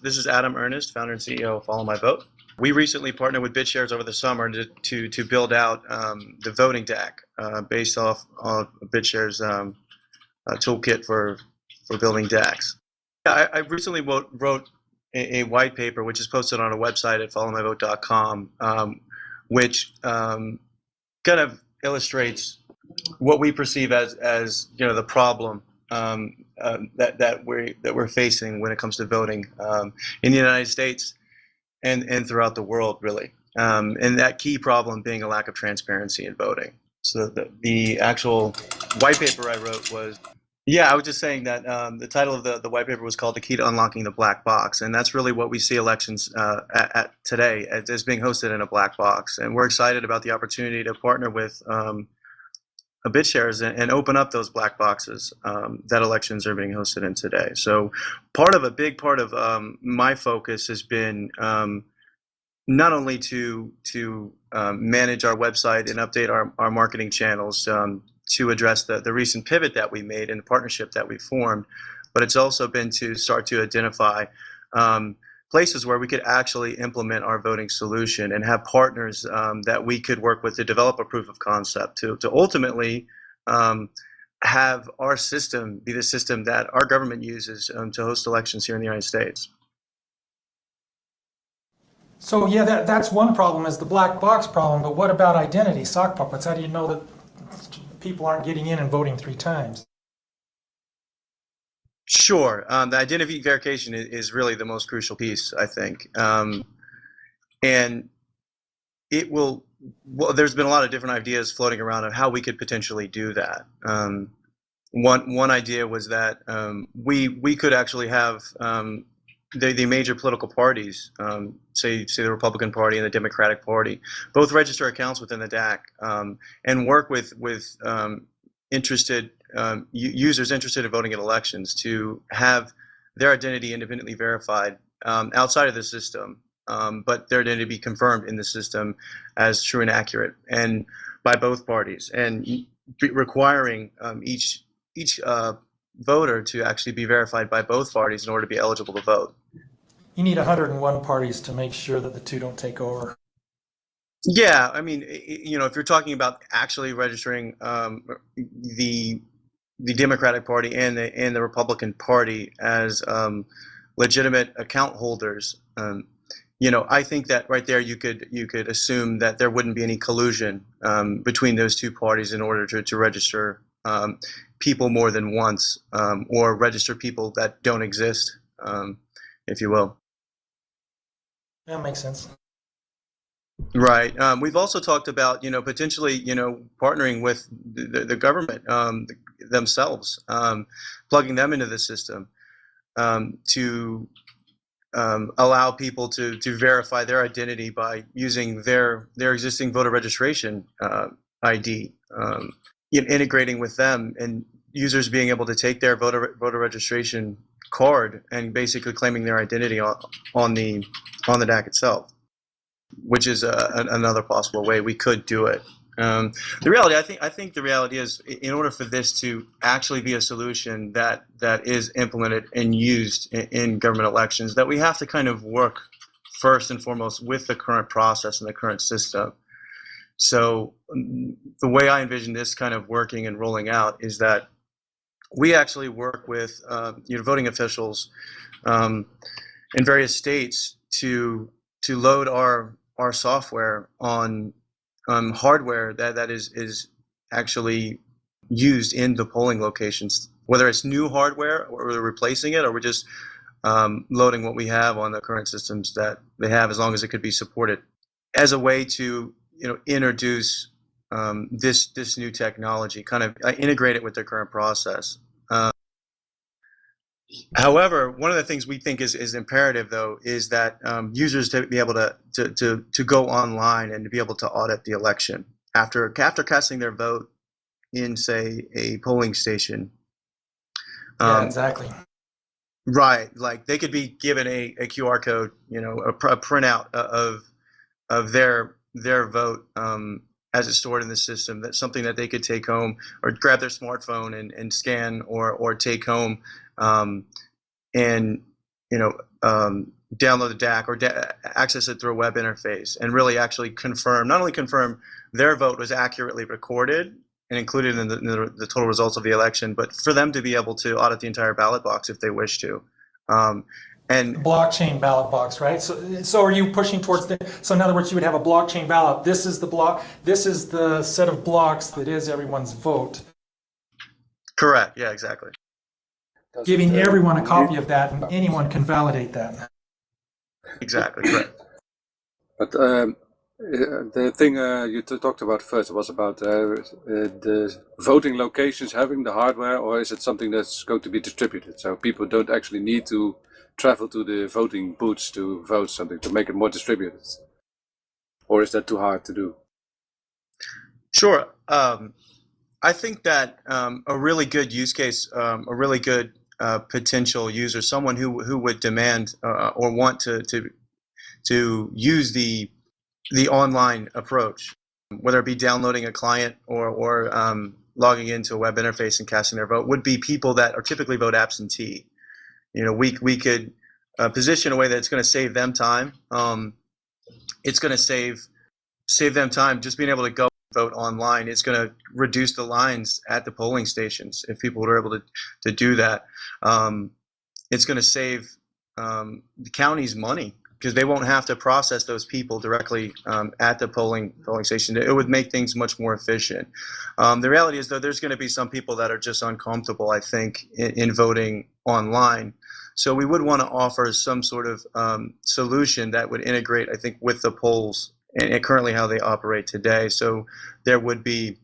This is Adam Ernest, founder and CEO of Follow My Vote. We recently partnered with BitShares over the summer to build out the voting deck based off of BitShares toolkit for building decks. I recently wrote a white paper, which is posted on a website at followmyvote.com, which kind of illustrates what we perceive as the problem that we're facing when it comes to voting in the United States and throughout the world, really. And that key problem being a lack of transparency in voting. So the actual white paper I wrote was, I was just saying that the title of the white paper was called "The Key to Unlocking the Black Box," and that's really what we see elections at today as being hosted in a black box. And we're excited about the opportunity to partner with BitShares and open up those black boxes that elections are being hosted in today. So a big part of my focus has been not only to manage our website and update our marketing channels to address the recent pivot that we made and the partnership that we formed, but it's also been to start to identify places where we could actually implement our voting solution and have partners that we could work with to develop a proof of concept to ultimately have our system be the system that our government uses to host elections here in the United States. So yeah, that's one problem, is the black box problem, but what about identity, sock puppets? How do you know that people aren't getting in and voting 3 times? Sure. The identity verification is really the most crucial piece, I think. And it will, there's been a lot of different ideas floating around of how we could potentially do that. One idea was that we could actually have the major political parties, say the Republican Party and the Democratic Party, both register accounts within the DAC and work with interested users interested in voting in elections to have their identity independently verified outside of the system, but their identity be confirmed in the system as true and accurate, and by both parties, and requiring each voter to actually be verified by both parties in order to be eligible to vote. You need 101 parties to make sure that the two don't take over. Yeah, I mean, if you're talking about actually registering the Democratic Party and the Republican Party as legitimate account holders, I think that right there you could assume that there wouldn't be any collusion between those two parties in order to register people more than once, or register people that don't exist, if you will. That makes sense. Right. We've also talked about, potentially, partnering with the government themselves, plugging them into the system to allow people to verify their identity by using their existing voter registration ID, integrating with them, and users being able to take their voter registration card and basically claiming their identity on the DAC itself, which is another possible way we could do it. The reality, I think the reality is, in order for this to actually be a solution that is implemented and used in government elections, that we have to kind of work first and foremost with the current process and the current system. So the way I envision this kind of working and rolling out is that we actually work with voting officials in various states to load our software on hardware that is actually used in the polling locations, whether it's new hardware or we're replacing it, or we're just loading what we have on the current systems that they have, as long as it could be supported, as a way to introduce this new technology, kind of integrate it with their current process. However, one of the things we think is imperative, though, is that users to be able to go online and to be able to audit the election after casting their vote in, say, a polling station. Yeah, exactly. Right, like they could be given a QR code, a printout of their vote as it's stored in the system. That's something that they could take home or grab their smartphone and scan or take home, and download the DAC or access it through a web interface and really actually not only confirm their vote was accurately recorded and included in the total results of the election, but for them to be able to audit the entire ballot box if they wish to. And blockchain ballot box, right? So are you pushing towards so in other words, you would have a blockchain ballot. This is the set of blocks that is everyone's vote. Correct. Yeah, exactly. Giving everyone a copy of that, and anyone can validate that. Exactly, correct. But the thing you talked about first was about the voting locations having the hardware, or is it something that's going to be distributed? So people don't actually need to travel to the voting booths to vote something, to make it more distributed? Or is that too hard to do? Sure. I think that a really good use case, a really good potential user, someone who would demand or want to use the online approach, whether it be downloading a client or logging into a web interface and casting their vote, would be people that are typically vote absentee. We could position a way that it's going to save them time. It's going to save them time just being able to go vote online. It's going to reduce the lines at the polling stations if people were able to do that. It's going to save the counties money because they won't have to process those people directly at the polling station. It would make things much more efficient. The reality is, though, there's going to be some people that are just uncomfortable, I think, in voting online. So we would want to offer some sort of solution that would integrate, I think, with the polls and currently how they operate today. So there would be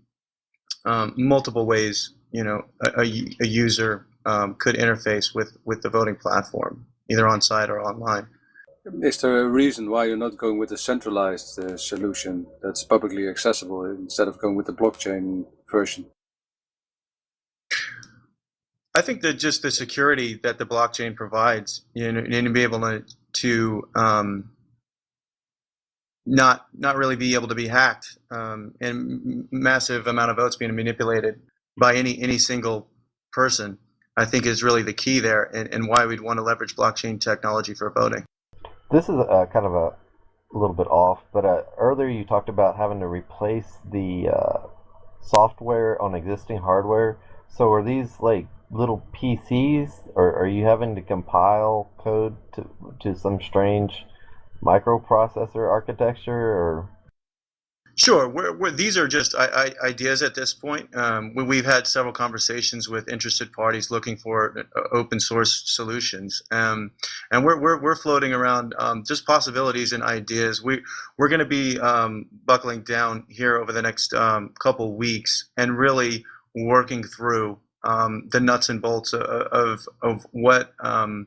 multiple ways, a user could interface with the voting platform, either on site or online. Is there a reason why you're not going with a centralized solution that's publicly accessible instead of going with the blockchain version? I think that just the security that the blockchain provides, and to be able to not really be able to be hacked, and massive amount of votes being manipulated by any single person, I think is really the key there, and why we'd want to leverage blockchain technology for voting. This is kind of a little bit off, but earlier you talked about having to replace the software on existing hardware. So are these like little PCs, or are you having to compile code to some strange microprocessor architecture? Or Sure, these are just ideas at this point. We've had several conversations with interested parties looking for open source solutions, and we're floating around just possibilities and ideas. We're going to be buckling down here over the next couple weeks and really working through the nuts and bolts of what a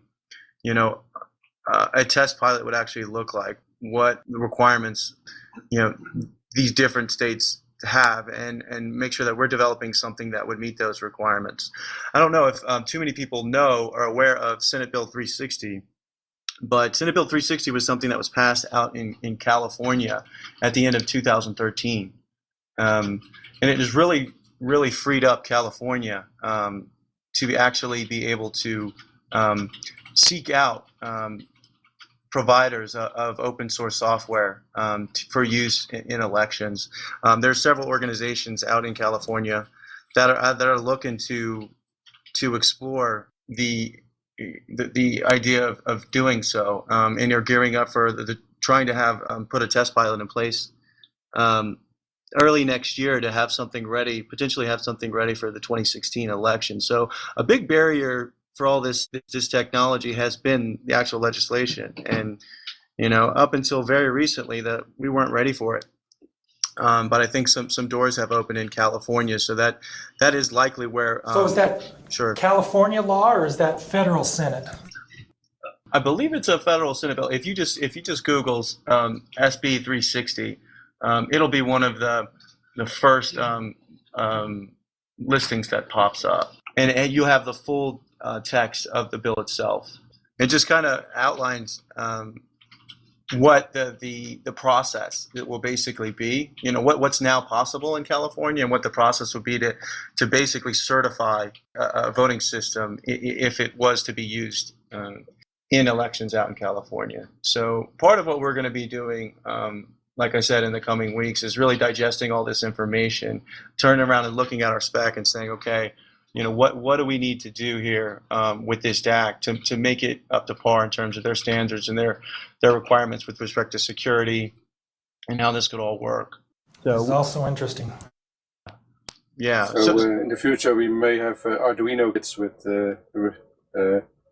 test pilot would actually look like, what the requirements these different states have, and make sure that we're developing something that would meet those requirements. I don't know if too many people know or are aware of Senate Bill 360, but Senate Bill 360 was something that was passed out in California at the end of 2013, and it has really freed up California to actually be able to seek out providers of open source software for use in elections. There are several organizations out in California that are looking to explore the idea of doing so, and are gearing up for trying to have put a test pilot in place early next year to have something ready, potentially have something ready for the 2016 election. So a big barrier for all this technology has been the actual legislation, and up until very recently that we weren't ready for it. But I think some doors have opened in California, so that is likely where. So is that sure California law, or is that federal Senate? I believe it's a federal Senate bill. If you just Google's SB 360, it'll be one of the first listings that pops up, and you have the full text of the bill itself. It just kind of outlines what the process it will basically be. What's now possible in California, and what the process would be to basically certify a voting system if it was to be used in elections out in California. So part of what we're going to be doing, like I said, in the coming weeks, is really digesting all this information, turning around and looking at our spec and saying, okay, what do we need to do here with this DAC to make it up to par in terms of their standards and their requirements with respect to security and how this could all work. This is also interesting. Yeah. So in the future we may have Arduino kits with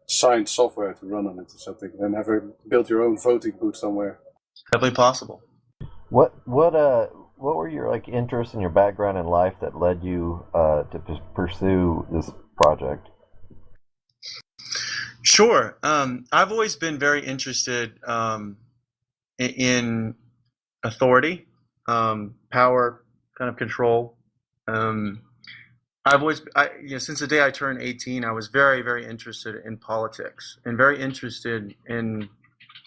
signed software to run on it or something, and have build your own voting booth somewhere. Definitely possible. What were your interests and your background in life that led you to pursue this project? Sure. I've always been very interested in authority, power, kind of control. Since the day I turned 18, I was very, very interested in politics and very interested in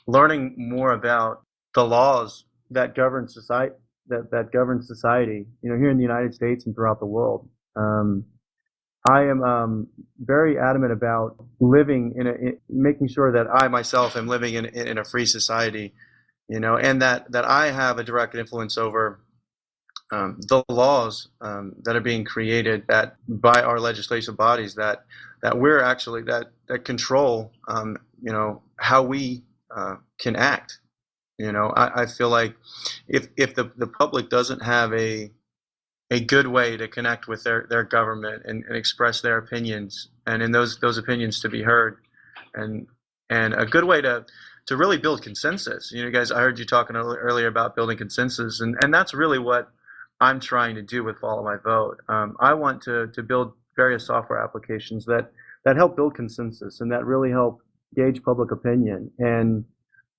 learning more about the laws that govern society. That governs society, here in the United States and throughout the world. I am very adamant about living making sure that I myself am living in a free society, and that I have a direct influence over the laws that are being created by our legislative bodies that we're actually that control how we can act. I feel like if the public doesn't have a good way to connect with their government and express their opinions, and in those opinions to be heard, and a good way to really build consensus. Guys, I heard you talking earlier about building consensus, and that's really what I'm trying to do with Follow My Vote. I want to build various software applications that help build consensus and that really help gauge public opinion and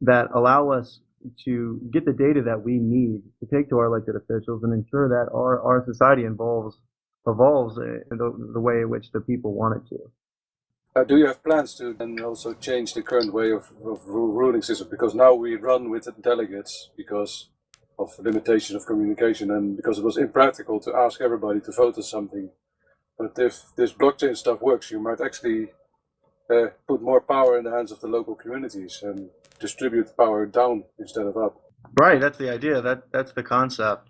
that allow us to get the data that we need to take to our elected officials and ensure that our society evolves in the way in which the people want it to. Do you have plans to then also change the current way of ruling system? Because now we run with delegates because of limitation of communication and because it was impractical to ask everybody to vote on something. But if this blockchain stuff works, you might actually put more power in the hands of the local communities and distribute power down instead of up. Right, that's the idea. That's the concept.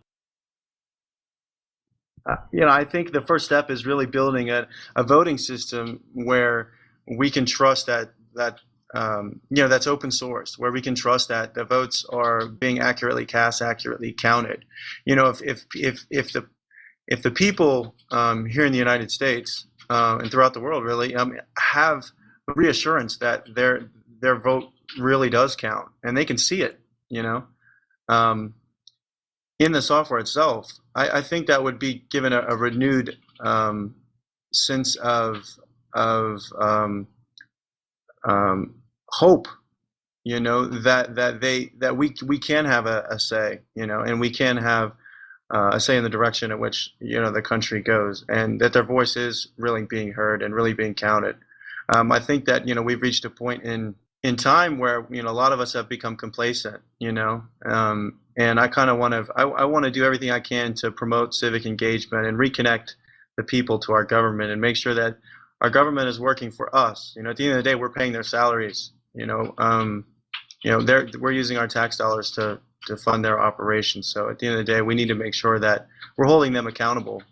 I think the first step is really building a voting system where we can trust that that's open source, where we can trust that the votes are being accurately cast, accurately counted. If the people here in the United States and throughout the world really have reassurance that their vote really does count and they can see it, in the software itself, I think that would be given a renewed sense of hope, that we can have a say, and we can have a say in the direction in which the country goes, and that their voice is really being heard and really being counted. I think that we've reached a point in time where a lot of us have become complacent, and I kind of I want to do everything I can to promote civic engagement and reconnect the people to our government and make sure that our government is working for us. At the end of the day, we're paying their salaries. We're using our tax dollars to fund their operations. So at the end of the day, we need to make sure that we're holding them accountable.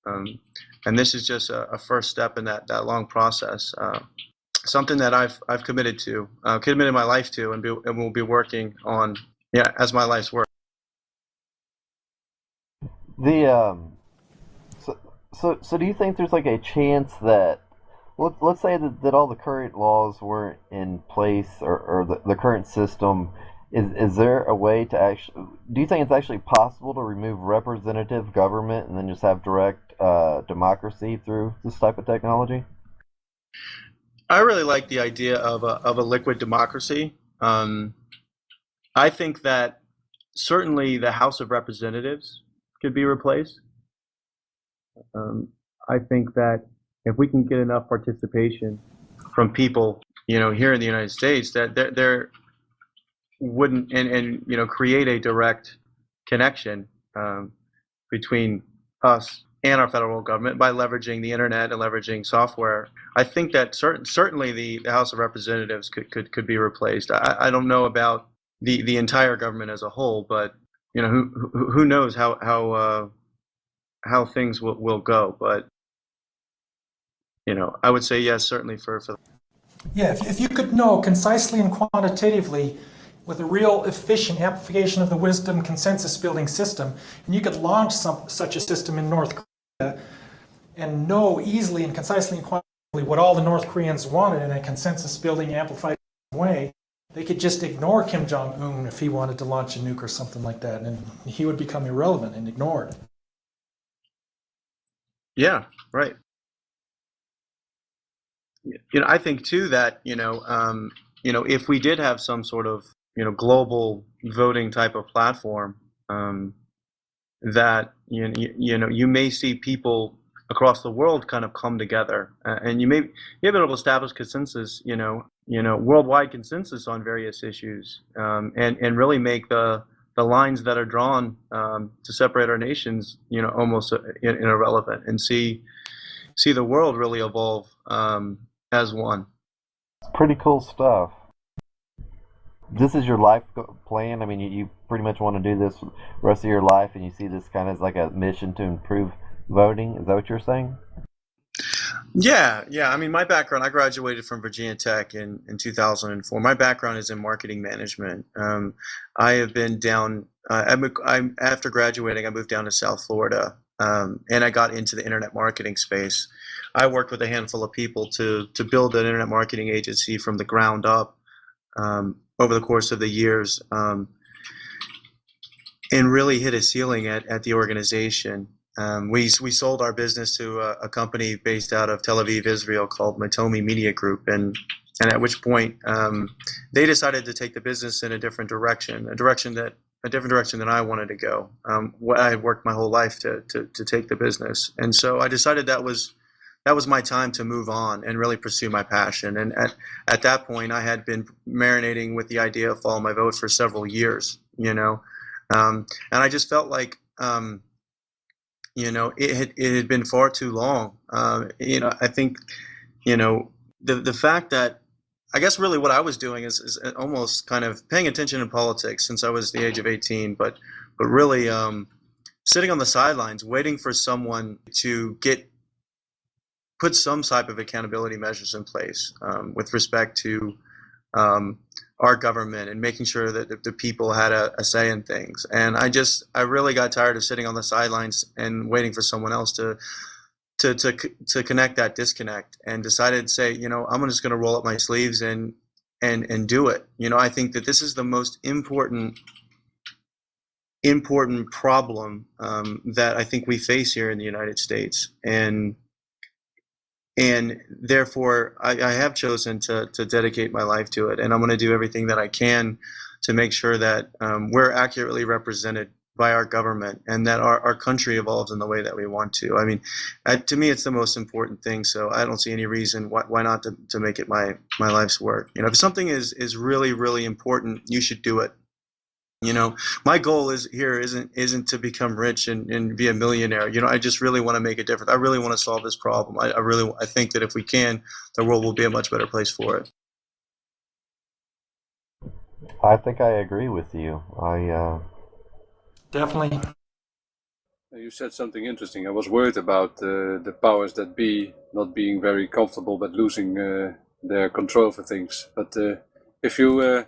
And this is just a first step in that long process. Something that I've committed my life to, and will be working on, as my life's work. So do you think there's a chance that, let's say that all the current laws weren't in place or the current system, is there a way to do you think it's actually possible to remove representative government and then just have direct democracy through this type of technology? I really like the idea of a liquid democracy. I think that certainly the House of Representatives could be replaced. I think that if we can get enough participation from people, here in the United States, that there wouldn't and create a direct connection between us and our federal government by leveraging the internet and leveraging software. I think that certainly the House of Representatives could be replaced. I don't know about the entire government as a whole, but who knows how things will go. But I would say yes, certainly for Yeah, if you could know concisely and quantitatively with a real efficient application of the wisdom consensus building system, and you could launch such a system in North Korea and know easily and concisely and quantitatively what all the North Koreans wanted in a consensus building amplified way, they could just ignore Kim Jong-un if he wanted to launch a nuke or something like that, and he would become irrelevant and ignored. Yeah, right. I think too that if we did have some sort of global voting type of platform, that you may see people across the world kind of come together, and you may be able to establish consensus, worldwide consensus on various issues, and really make the lines that are drawn to separate our nations, almost irrelevant, and see the world really evolve as one. It's pretty cool stuff. This is your life plan? I mean, you pretty much want to do this the rest of your life, and you see this kind of as like a mission to improve voting? Is that what you're saying? Yeah. I mean, my background, I graduated from Virginia Tech in 2004. My background is in marketing management. I have been down, after graduating, I moved down to South Florida, and I got into the internet marketing space. I worked with a handful of people to build an internet marketing agency from the ground up over the course of the years, and really hit a ceiling at the organization. We sold our business to a company based out of Tel Aviv, Israel, called Matomi Media Group, and at which point they decided to take the business in a different direction than I wanted to go. I had worked my whole life to take the business, and so I decided that was my time to move on and really pursue my passion. And at that point, I had been marinating with the idea of Follow My Vote for several years, and I just felt like it had been far too long. I think the fact that I guess really what I was doing is almost kind of paying attention in politics since I was the age of 18, but really sitting on the sidelines waiting for someone to put some type of accountability measures in place with respect to our government and making sure that the people had a say in things. And I really got tired of sitting on the sidelines and waiting for someone else to connect that disconnect, and decided to say, I'm just going to roll up my sleeves and do it. I think that this is the most important problem that I think we face here in the United States, and therefore I have chosen to dedicate my life to it, and I'm going to do everything that I can to make sure that we're accurately represented by our government, and that our country evolves in the way that we want to. I mean, to me, it's the most important thing. So I don't see any reason why not to make it my life's work. If something is really, really important, you should do it. My goal isn't to become rich and be a millionaire. I just really want to make a difference. I really want to solve this problem. I think that if we can, the world will be a much better place for it. I think I agree with you. Definitely. You said something interesting. I was worried about the powers that be not being very comfortable but losing their control for things. But if you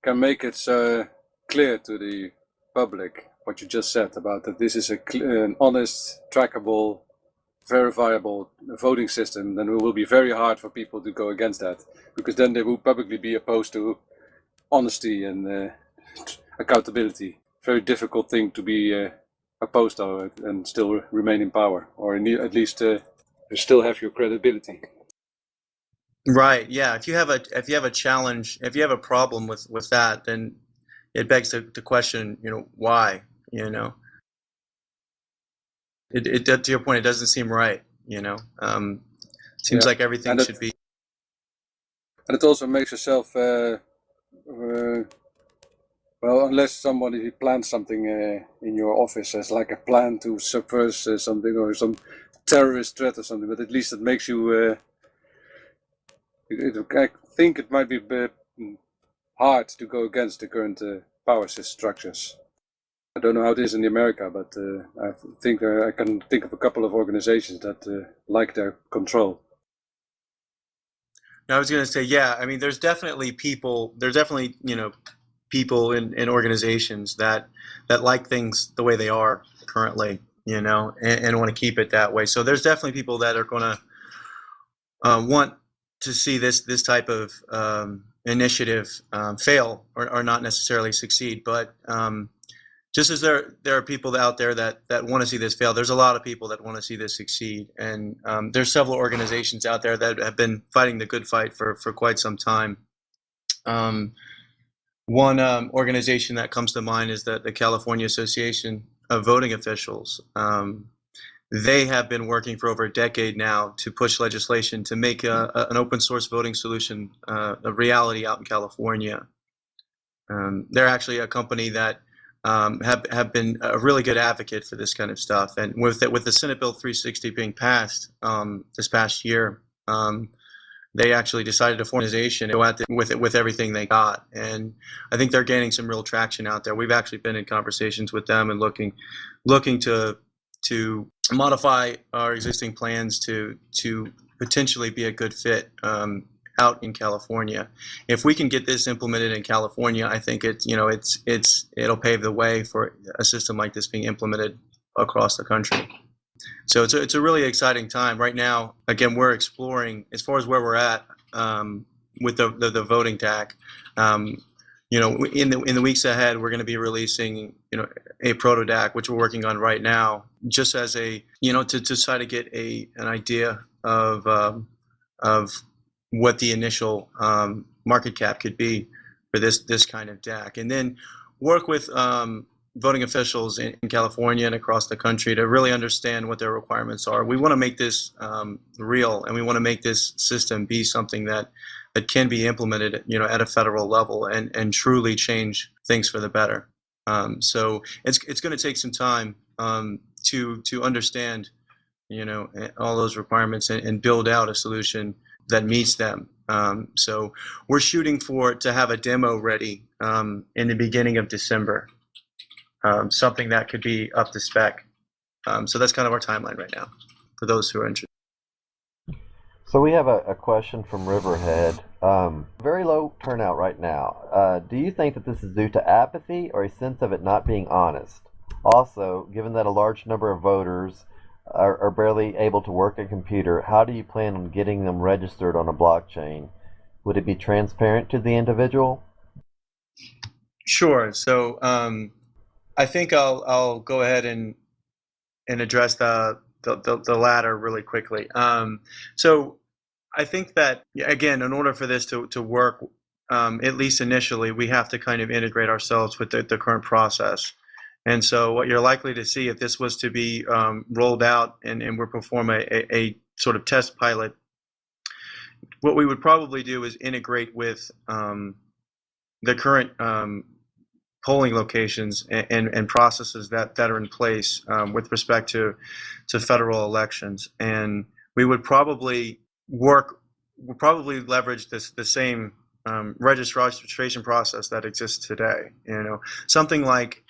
can make it clear to the public what you just said about that this is an honest, trackable, verifiable voting system, then it will be very hard for people to go against that, because then they will publicly be opposed to honesty and accountability. Very difficult thing to be opposed to and still remain in power, or at least still have your credibility. Right. Yeah. If you have a challenge, if you have a problem with that, then it begs to question, why. It to your point, it doesn't seem right. Seems like everything should be. And it also makes yourself Well, unless somebody plans something in your office as like a plan to subvert something or some terrorist threat or something, but at least it makes you. I think it might be hard to go against the current power structures. I don't know how it is in America, but I think I can think of a couple of organizations that like their control. I was going to say, yeah, I mean, there's definitely people in organizations that like things the way they are currently, and want to keep it that way. So there's definitely people that are going to want to see this type of initiative fail or not necessarily succeed. But just as there are people out there that want to see this fail, there's a lot of people that want to see this succeed. And there's several organizations out there that have been fighting the good fight for quite some time. One organization that comes to mind is the California Association of Voting Officials. They have been working for over a decade now to push legislation to make an open source voting solution a reality out in California. They're actually a company that have been a really good advocate for this kind of stuff. And with the Senate Bill 360 being passed this past year, they actually decided to form an organization and go at it with everything they got. And I think they're gaining some real traction out there. We've actually been in conversations with them and looking to modify our existing plans to potentially be a good fit out in California. If we can get this implemented in California, I think it'll pave the way for a system like this being implemented across the country. So it's a really exciting time right now. Again, we're exploring as far as where we're at with the voting TAC. In the weeks ahead, we're going to be releasing a proto DAC, which we're working on right now, just as to try to get an idea of what the initial market cap could be for this kind of DAC, and then work with voting officials in California and across the country to really understand what their requirements are. We want to make this real, and we want to make this system be something that can be implemented, at a federal level and truly change things for the better. So it's going to take some time to understand, all those requirements and build out a solution that meets them. So we're shooting to have a demo ready in the beginning of December. Something that could be up to spec. So that's kind of our timeline right now for those who are interested. So we have a question from Riverhead. Very low turnout right now. Do you think that this is due to apathy or a sense of it not being honest? Also, given that a large number of voters are barely able to work a computer, how do you plan on getting them registered on a blockchain? Would it be transparent to the individual? Sure. So I think I'll go ahead and address the latter really quickly. So I think that, again, in order for this to work, at least initially, we have to kind of integrate ourselves with the current process. And so what you're likely to see, if this was to be rolled out and we perform a sort of test pilot, what we would probably do is integrate with the current polling locations and processes that are in place with respect to federal elections. And we would probably leverage the same registration process that exists today. Something like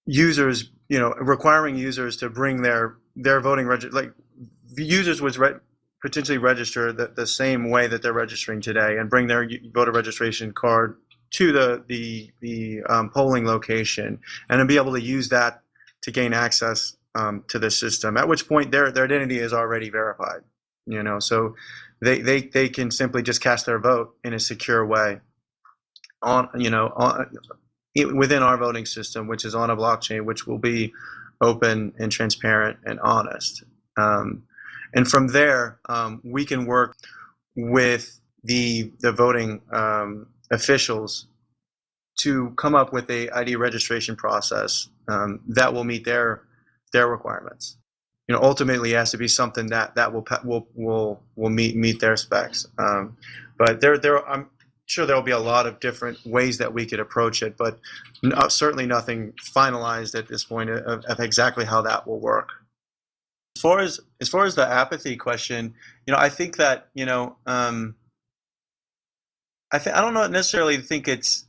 users, requiring users to bring their voting users would potentially register the same way that they're registering today and bring their voter registration card to the polling location and then be able to use that to gain access to the system, at which point their identity is already verified. So they can simply just cast their vote in a secure way within our voting system, which is on a blockchain, which will be open and transparent and honest. And from there, we can work with the voting officials to come up with a ID registration process that will meet their requirements. Ultimately, it has to be something that will meet their specs. But sure there will be a lot of different ways that we could approach it, but certainly nothing finalized at this point of exactly how that will work. As far as the apathy question, I think that I don't know necessarily think it's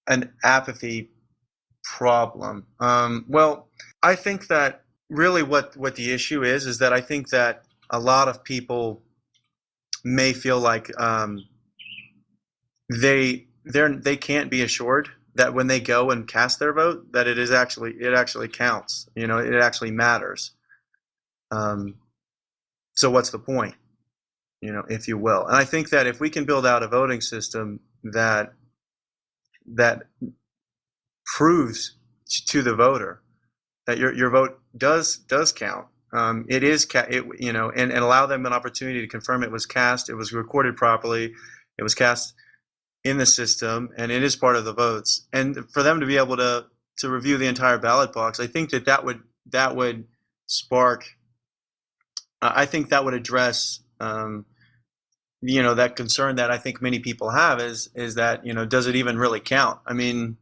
an apathy problem. Well, I think that really what the issue is that I think that a lot of people may feel like they can't be assured that when they go and cast their vote that it actually counts. It actually matters. So what's the point? If you will. And I think that if we can build out a voting system that proves to the voter that your vote does count, it is and allow them an opportunity to confirm it was cast, it was recorded properly, it was cast in the system, and it is part of the votes, and for them to be able to review the entire ballot box, I think that would spark. I think that would address that concern that I think many people have is that does it even really count? I mean,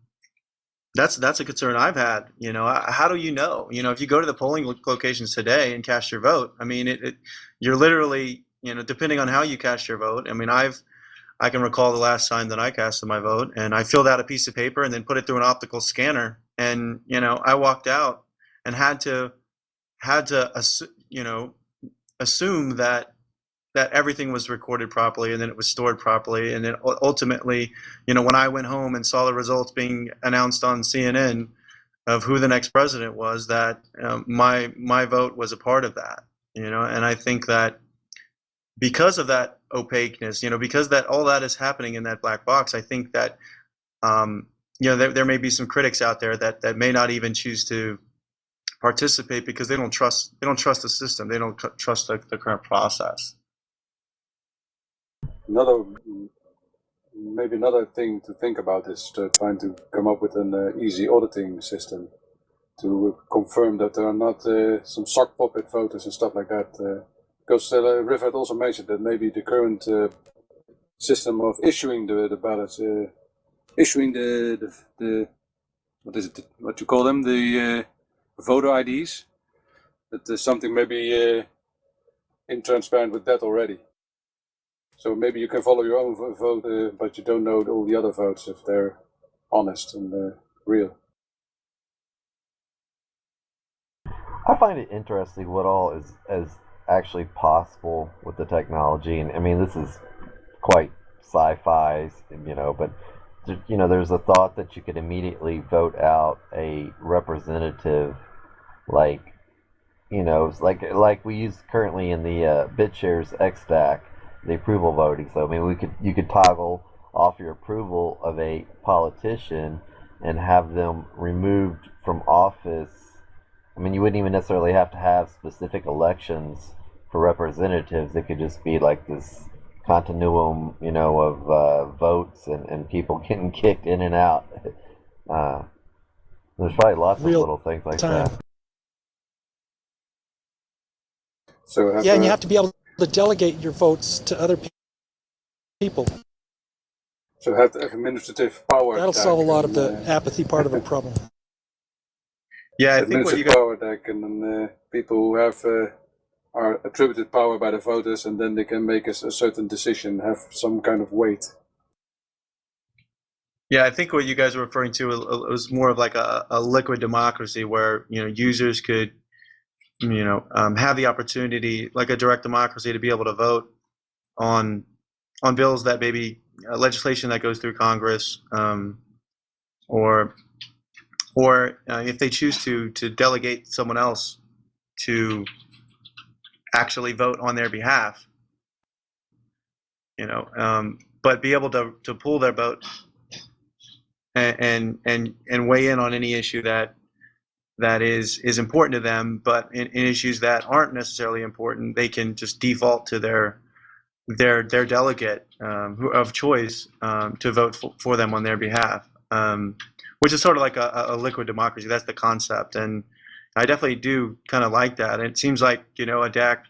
that's a concern I've had. How do you know? If you go to the polling locations today and cast your vote, I mean, you're literally depending on how you cast your vote. I mean, I can recall the last time that I casted my vote, and I filled out a piece of paper and then put it through an optical scanner, and I walked out and had to assume that everything was recorded properly and then it was stored properly, and then ultimately, when I went home and saw the results being announced on CNN of who the next president was, that my vote was a part of that, and I think that because of that opaqueness, because that all that is happening in that black box, I think that there may be some critics out there that may not even choose to participate because they don't trust the system, they don't trust the current process. Maybe another thing to think about is trying to come up with an easy auditing system to confirm that there are not some sock puppet voters and stuff like that. Because Riv had also mentioned that maybe the current system of issuing the ballots, issuing the what is it? What you call them? The voter IDs. That there's something maybe intransparent with that already. So maybe you can follow your own vote, but you don't know all the other votes if they're honest and real. I find it interesting what all is actually possible with the technology, and I mean this is quite sci-fi, but there's a thought that you could immediately vote out a representative, like we use currently in the BitShares X stack, the approval voting. So I mean you could toggle off your approval of a politician and have them removed from office. I mean, you wouldn't even necessarily have to have specific elections for representatives. It could just be like this continuum, of votes and people getting kicked in and out. There's probably lots of little things like that. So and you have to be able to delegate your votes to other people. So have administrative power. That'll solve a lot of the apathy part of the problem. Yeah, I think what you got. Power deck, and then people who have are attributed power by the voters, and then they can make a certain decision, have some kind of weight. Yeah, I think what you guys were referring to was more of like a liquid democracy where users could have the opportunity, like a direct democracy, to be able to vote on bills that maybe legislation that goes through Congress, or if they choose to delegate someone else to actually vote on their behalf, but be able to pool their vote and weigh in on any issue that is important to them, but in issues that aren't necessarily important, they can just default to their delegate of choice to vote for them on their behalf, which is sort of like a liquid democracy. That's the concept, and I definitely do kind of like that. And it seems like a DAC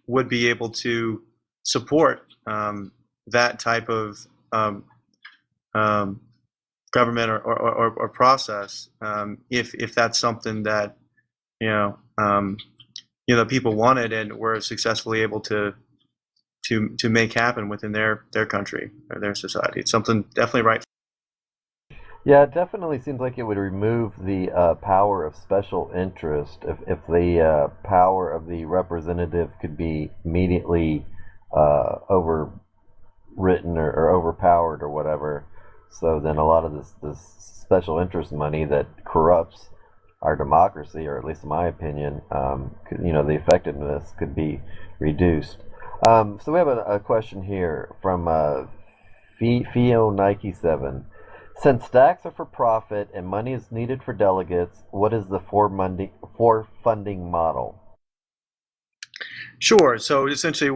would be able to support that type of government or process, if that's something that people wanted and were successfully able to make happen within their country or their society. It's something definitely right. Yeah, it definitely seems like it would remove the power of special interest if the power of the representative could be immediately overwritten or overpowered or whatever. So then a lot of this special interest money that corrupts our democracy, or at least in my opinion, the effectiveness could be reduced. So we have a question here from Fio Nike 7. Since stacks are for profit and money is needed for delegates, what is the for funding model? Sure. So essentially,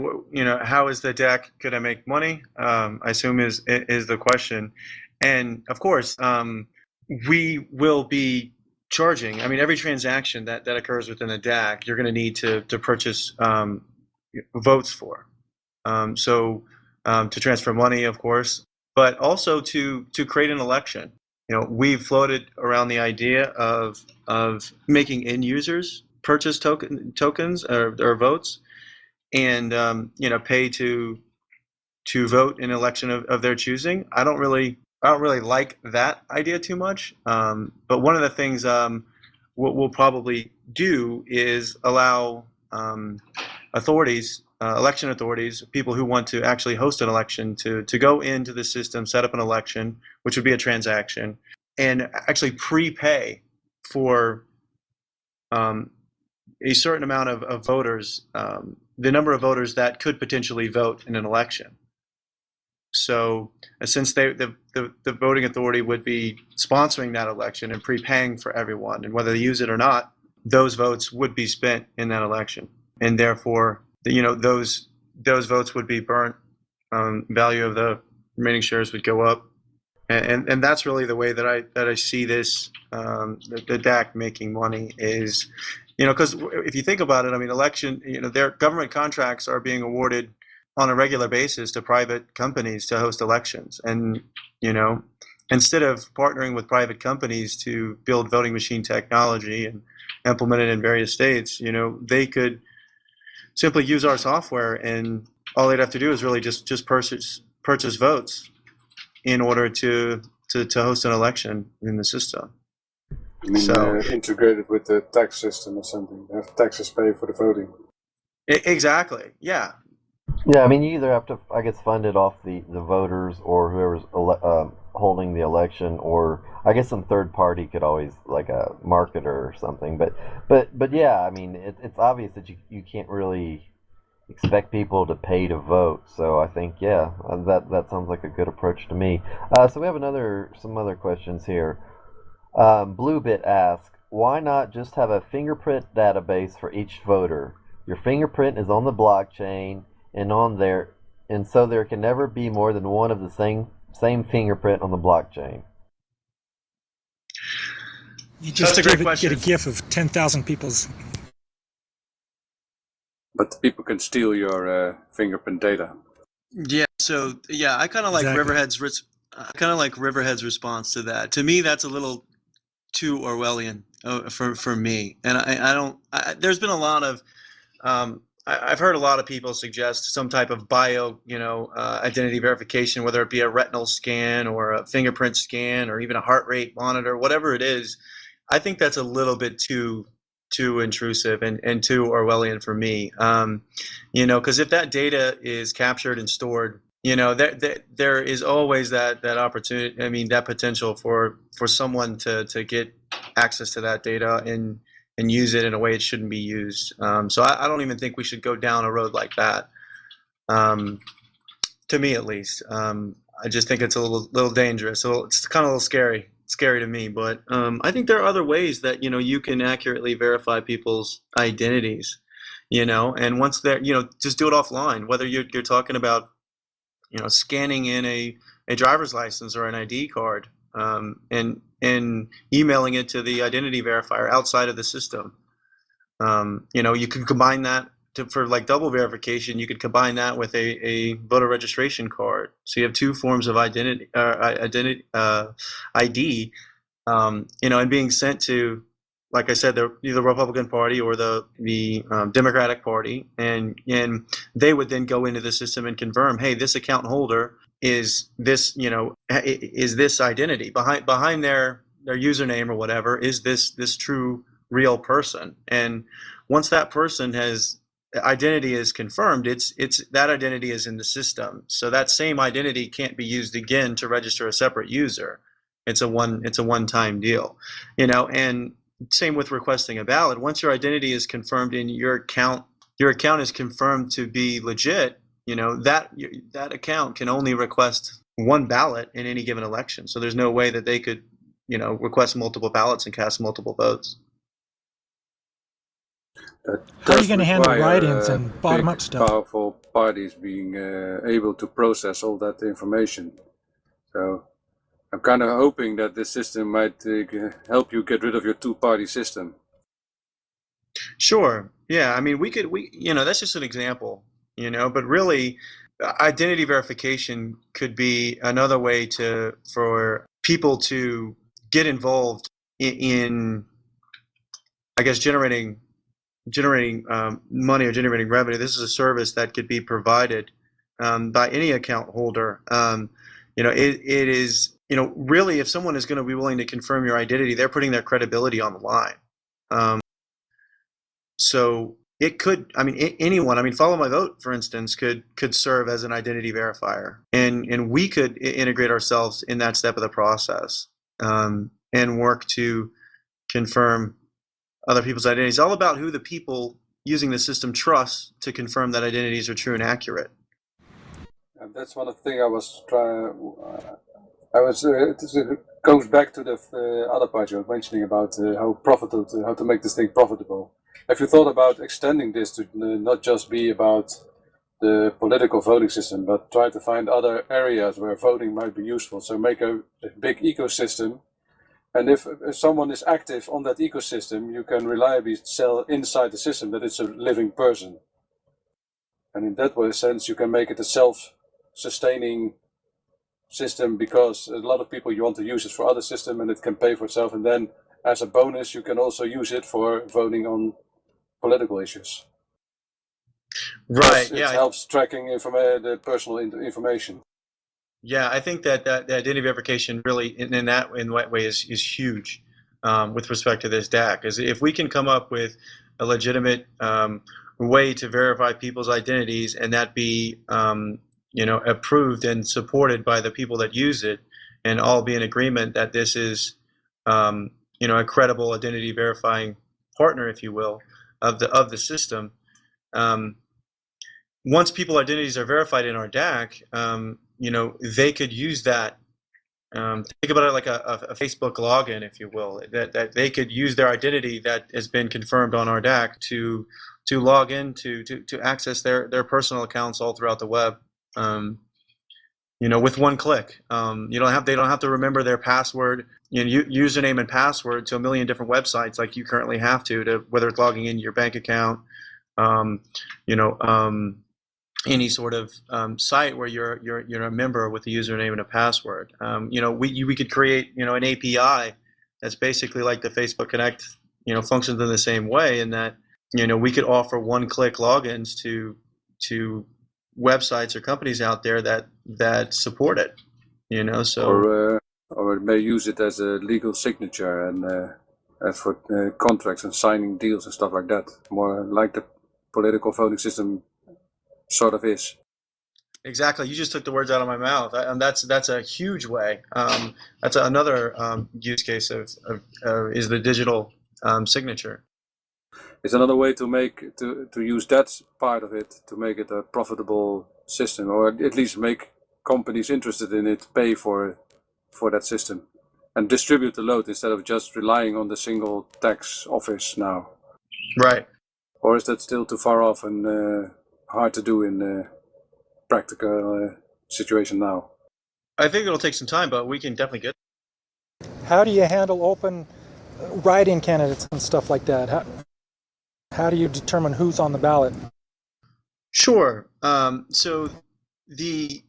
how is the DAC going to make money? I assume is the question, and of course, we will be charging. I mean, every transaction that occurs within the DAC, you're going to need to purchase votes for. So to transfer money, of course, but also to create an election. We've floated around the idea of making end users purchase tokens or votes, and pay to vote in an election of their choosing. I don't really like that idea too much. But one of the things we'll probably do is allow authorities, election authorities, people who want to actually host an election to go into the system, set up an election, which would be a transaction, and actually prepay for a certain amount of voters, the number of voters that could potentially vote in an election. So since the voting authority would be sponsoring that election and prepaying for everyone, and whether they use it or not, those votes would be spent in that election, and therefore those votes would be burnt. Value of the remaining shares would go up, and that's really the way that I see this. The DAC making money is, because if you think about it, I mean, election, their government contracts are being awarded on a regular basis to private companies to host elections, and instead of partnering with private companies to build voting machine technology and implement it in various states, they could simply use our software, and all they'd have to do is really just purchase votes in order to host an election in the system. I mean, integrated with the tax system or something. Have taxes pay for the voting. Exactly. Yeah. Yeah, I mean, you either have to, I guess, fund it off the voters or whoever's holding the election, or I guess some third party could always, like a marketer or something. But yeah, I mean, it's obvious that you can't really expect people to pay to vote. So I think, yeah, that sounds like a good approach to me. So we have some other questions here. Bluebit asks, why not just have a fingerprint database for each voter? Your fingerprint is on the blockchain and so there can never be more than one of the same fingerprint on the blockchain. You just get a GIF of 10,000 people's. But people can steal your fingerprint data. Yeah. So yeah, I kind of like Riverhead's response to that. To me, that's a little too Orwellian for me, and I don't. There's been a lot of. I've heard a lot of people suggest some type of identity verification, whether it be a retinal scan or a fingerprint scan or even a heart rate monitor, whatever it is. I think that's a little bit too intrusive and too Orwellian for me. Because if that data is captured and stored, there is always that opportunity. I mean, that potential for someone to get access to that data and use it in a way it shouldn't be used. So I don't even think we should go down a road like that. To me, at least, I just think it's a little dangerous. So it's kind of a little scary to me. But I think there are other ways that you can accurately verify people's identities. And once they're just do it offline. Whether you're talking about scanning in a driver's license or an ID card, and emailing it to the identity verifier outside of the system. You can combine that for like double verification, you could combine that with a voter registration card. So you have two forms of ID, and being sent to, like I said, either the Republican Party or the Democratic Party, and they would then go into the system and confirm, hey, this account holder is this, is this identity behind their username or whatever, is this true real person. And once that person has identity is confirmed, it's that identity is in the system. So that same identity can't be used again to register a separate user. It's a one-time deal, and same with requesting a ballot. Once your identity is confirmed in your account is confirmed to be legit, that account can only request one ballot in any given election. So there's no way that they could, request multiple ballots and cast multiple votes. How are you going to handle write-ins and bottom-up stuff? Powerful parties being able to process all that information. So I'm kind of hoping that this system might help you get rid of your two-party system. Sure. Yeah. I mean, that's just an example, but really identity verification could be another way for people to get involved in I guess, generating money or generating revenue. This is a service that could be provided by any account holder. It is, really, if someone is going to be willing to confirm your identity, they're putting their credibility on the line. So it could, anyone, Follow My Vote, for instance, could serve as an identity verifier, and we could integrate ourselves in that step of the process, and work to confirm other people's identities. It's all about who the people using the system trust to confirm that identities are true and accurate. And that's one of the things I was trying. It goes back to the other part you were mentioning about how to make this thing profitable. Have you thought about extending this to not just be about the political voting system, but try to find other areas where voting might be useful? So make a big ecosystem. And if someone is active on that ecosystem, you can reliably tell inside the system that it's a living person. And in that way, sense, you can make it a self-sustaining system, because a lot of people, you want to use it for other systems and it can pay for itself. And then as a bonus, you can also use it for voting on political issues. Right, It helps tracking the personal information. Yeah, I think that identity verification really, in that way, is huge with respect to this DAC. Is if we can come up with a legitimate way to verify people's identities, and that be approved and supported by the people that use it, and all be in agreement that this is a credible identity verifying partner, if you will, of the system. Once people's identities are verified in our DAC, they could use that. Think about it like a Facebook login, if you will. That they could use their identity that has been confirmed on our DAC to log in to access their personal accounts all throughout the web. With one click. They don't have to remember their password, username and password to a million different websites like you currently have to whether it's logging into your bank account, any sort of site where you're a member with a username and a password. We could create an API that's basically like the Facebook Connect, functions in the same way, in that we could offer one-click logins to websites or companies out there that support it. So or it may use it as a legal signature and as for contracts and signing deals and stuff like that, more like the political voting system sort of is. Exactly. You just took the words out of my mouth, and that's a huge way. That's another use case of is the digital signature. It's another way to use that part of it to make it a profitable system, or at least make companies interested in it pay for that system and distribute the load instead of just relying on the single tax office now. Right. Or is that still too far off and hard to do in practical situation now? I think it'll take some time, but we can definitely get. How do you handle open write-in candidates and stuff like that? How do you determine who's on the ballot? Sure. So the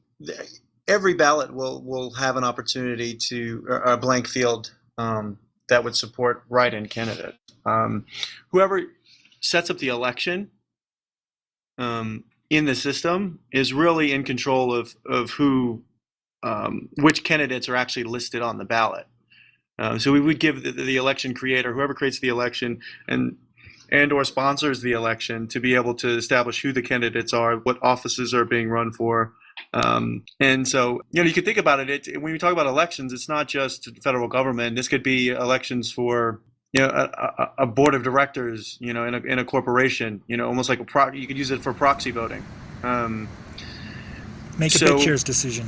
every ballot will have an opportunity to or a blank field that would support write-in candidates. Whoever sets up the election in the system is really in control of who which candidates are actually listed on the ballot. So we would give the election creator, whoever creates the election, and or sponsors the election to be able to establish who the candidates are, what offices are being run for. And so, you can think about it, when we talk about elections, it's not just the federal government. This could be elections for, a board of directors, in a corporation, almost like you could use it for proxy voting. Make a BitShares decision.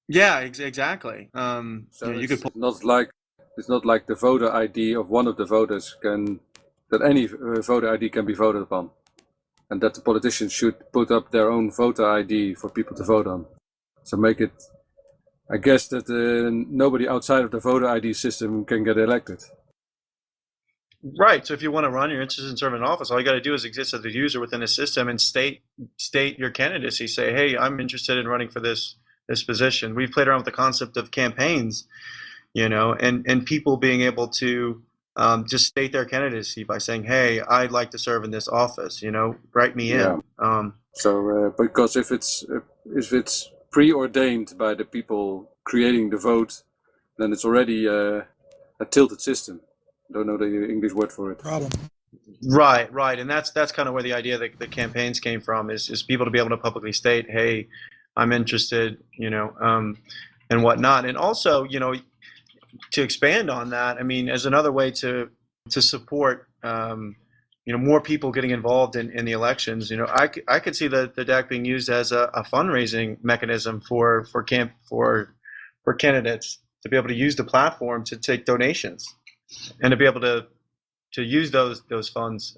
Yeah, exactly. So you it's could not like the voter ID of one of the voters that any voter ID can be voted upon, and that the politicians should put up their own voter ID for people to vote on. So make it, I guess that nobody outside of the voter ID system can get elected. Right. So if you want to run, you're interested in serving in office, all you got to do is exist as a user within a system and state your candidacy. Say, hey, I'm interested in running for this position. We've played around with the concept of campaigns, and people being able to just state their candidacy by saying, hey, I'd like to serve in this office, write me in. So because if it's preordained by the people creating the vote, then it's already a tilted system. Don't know the English word for it. Problem. Right. And that's kind of where the idea that the campaigns came from is people to be able to publicly state, hey, I'm interested, and whatnot. And also, to expand on that, I mean, as another way to support, more people getting involved in the elections, I could see the DAC being used as a fundraising mechanism for candidates to be able to use the platform to take donations and to be able to use those funds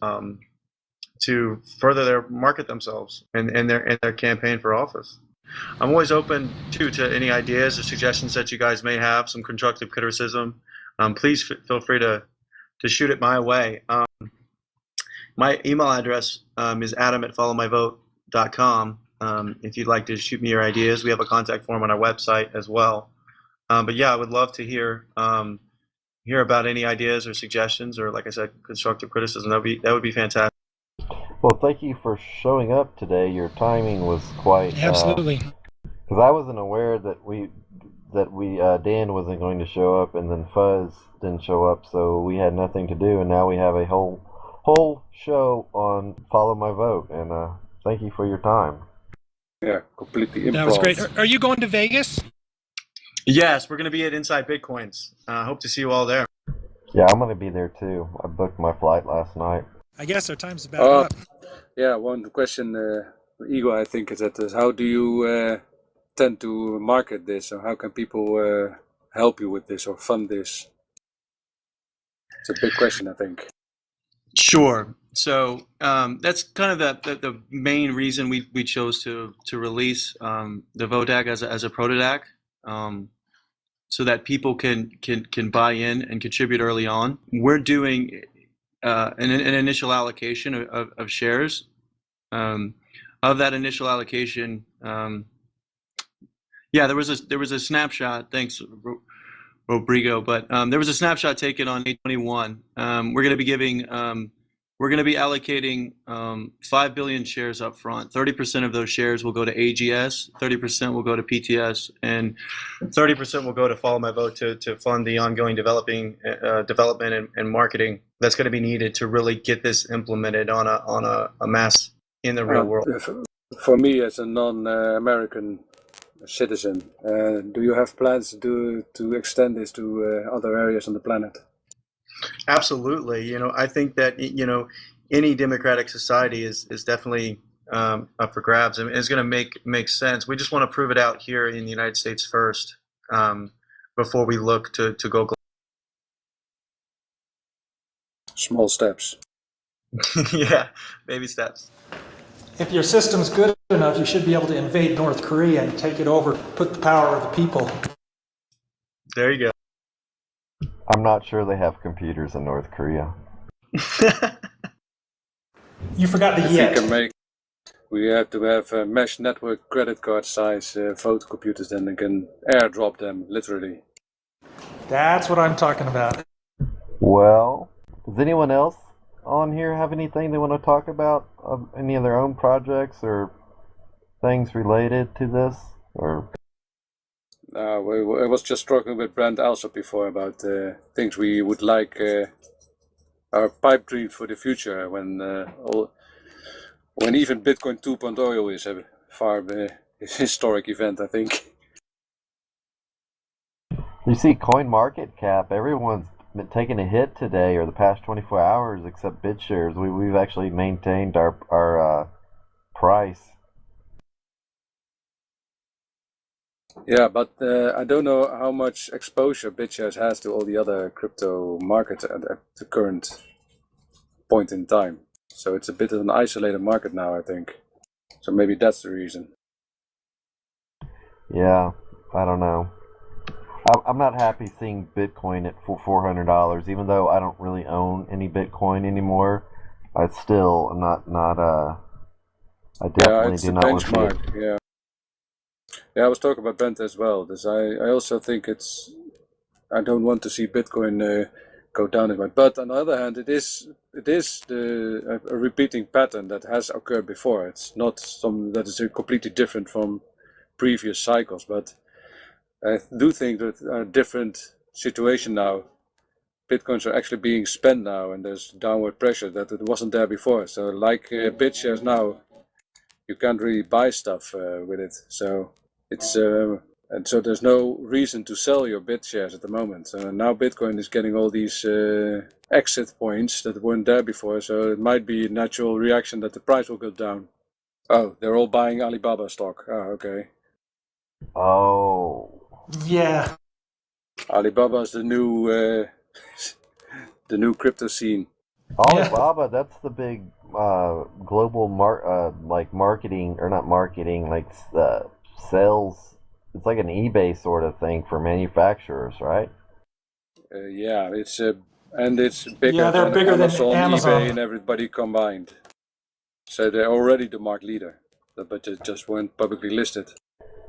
to further market themselves and their campaign for office. I'm always open to any ideas or suggestions that you guys may have, some constructive criticism. Please feel free to shoot it my way. My email address is adam@followmyvote.com. If you'd like to shoot me your ideas, we have a contact form on our website as well. But yeah, I would love to hear about any ideas or suggestions, or like I said, constructive criticism. That would be fantastic. Well, thank you for showing up today. Your timing was quite Absolutely. Because I wasn't aware that Dan wasn't going to show up, and then Fuzz didn't show up, so we had nothing to do, and now we have a whole show on Follow My Vote, and thank you for your time. Yeah, completely improv. That was great. Are you going to Vegas? Yes, we're going to be at Inside Bitcoins. Hope to see you all there. Yeah, I'm going to be there too. I booked my flight last night. I guess our time's about up. Yeah, one question, Igor, I think, is how do you tend to market this, or how can people help you with this or fund this? It's a big question, I think. Sure. So that's kind of the main reason we chose to release the vote DAC as a proto DAC, so that people can buy in and contribute early on. We're doing an initial allocation of shares. Of that initial allocation, there was a snapshot. Thanks, Rodrigo. But there was a snapshot taken on E23. We're going to be allocating 5 billion shares up front. 30% of those shares will go to AGS, 30% will go to PTS, and 30% will go to Follow My Vote to fund the ongoing development and marketing that's going to be needed to really get this implemented on a mass in the real world. For me, as a non-American citizen, do you have plans to extend this to other areas on the planet? Absolutely. I think that any democratic society is definitely up for grabs, and it's going to make sense. We just want to prove it out here in the United States first, before we look to go global. Small steps. Yeah, baby steps. If your system's good enough, you should be able to invade North Korea and take it over, put the power of the people. There you go. I'm not sure they have computers in North Korea. You forgot the If yet. we have to have mesh network credit card size vote computers, then they can airdrop them literally. That's what I'm talking about. Well, does anyone else on here have anything they want to talk about? Any of their own projects or things related to this? Or I was just talking with Brent also before about things we would like our pipe dream for the future when even Bitcoin 2.0 is a far historic event, I think. you see, coin market cap, everyone's been taking a hit today or the past 24 hours, except BitShares. We've actually maintained our price. Yeah, but I don't know how much exposure BitShares has to all the other crypto markets at the current point in time. So it's a bit of an isolated market now, I think. So maybe that's the reason. Yeah, I don't know. I'm not happy seeing Bitcoin at $400, even though I don't really own any Bitcoin anymore. I still am not I definitely it's do the not want to see it. benchmark. Yeah, I was talking about Brent as well. This I also think I don't want to see Bitcoin go down in my. But on the other hand, it is a repeating pattern that has occurred before. It's not something that is completely different from previous cycles, but I do think that a different situation now. Bitcoins are actually being spent now, and there's downward pressure that it wasn't there before. So, like BitShares now, you can't really buy stuff with it. So it's and so there's no reason to sell your BitShares at the moment. So now Bitcoin is getting all these exit points that weren't there before. So it might be a natural reaction that the price will go down. Oh, they're all buying Alibaba stock. Oh, okay. Oh, Yeah. Alibaba is the new the new crypto scene. Alibaba, that's the big global like marketing or not marketing, like sales. It's like an eBay sort of thing for manufacturers, right? Yeah, it's and it's bigger Yeah, they're than bigger than Amazon, Amazon. eBay, and everybody combined. So they're already the market leader, but they just weren't publicly listed.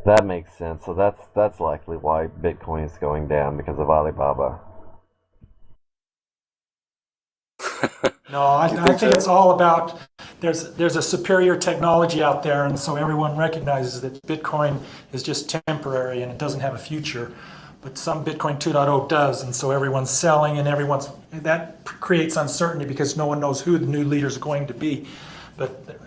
That makes sense. So that's likely why Bitcoin is going down because of Alibaba. No, I You think think so? it's all about there's a superior technology out there, and so everyone recognizes that Bitcoin is just temporary and it doesn't have a future. But some Bitcoin 2.0 does, and so everyone's selling, and that creates uncertainty because no one knows who the new leader is going to be.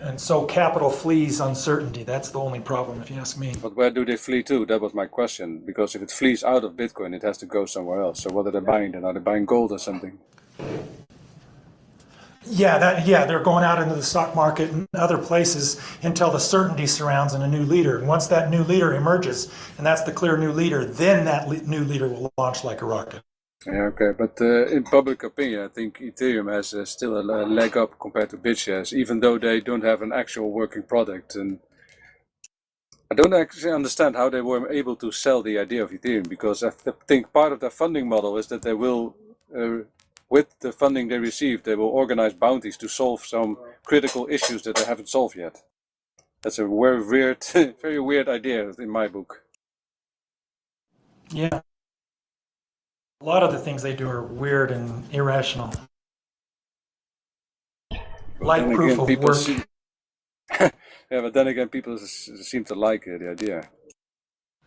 And so capital flees uncertainty. That's the only problem, if you ask me. But where do they flee to? That was my question. Because if it flees out of Bitcoin, it has to go somewhere else. So what are they buying then? Are they buying gold or something? Yeah, they're going out into the stock market and other places until the certainty surrounds a new leader. And once that new leader emerges, and that's the clear new leader, then that new leader will launch like a rocket. Yeah, okay. But in public opinion, I think Ethereum has still a leg up compared to BitShares, even though they don't have an actual working product. And I don't actually understand how they were able to sell the idea of Ethereum, because I think part of their funding model is that they will, with the funding they receive, they will organize bounties to solve some critical issues that they haven't solved yet. That's a very weird, very weird idea in my book. Yeah. A lot of the things they do are weird and irrational. Like proof of work. Yeah, but then again, people seem to like the idea.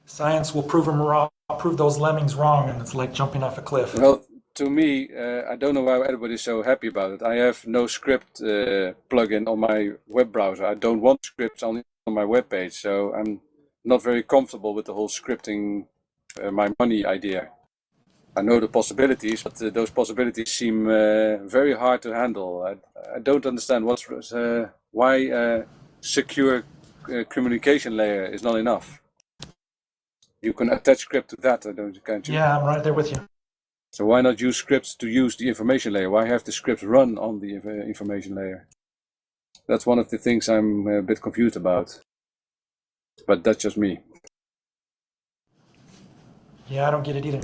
Science will prove them wrong, prove those lemmings wrong, and it's like jumping off a cliff. Well, to me, I don't know why everybody's so happy about it. I have no script plugin on my web browser. I don't want scripts on my web page, so I'm not very comfortable with the whole scripting my money idea. I know the possibilities, but those possibilities seem very hard to handle. I don't understand why secure communication layer is not enough. You can attach script to that, can't you? Yeah, I'm right there with you. So why not use scripts to use the information layer? Why have the scripts run on the information layer? That's one of the things I'm a bit confused about. But that's just me. Yeah, I don't get it either.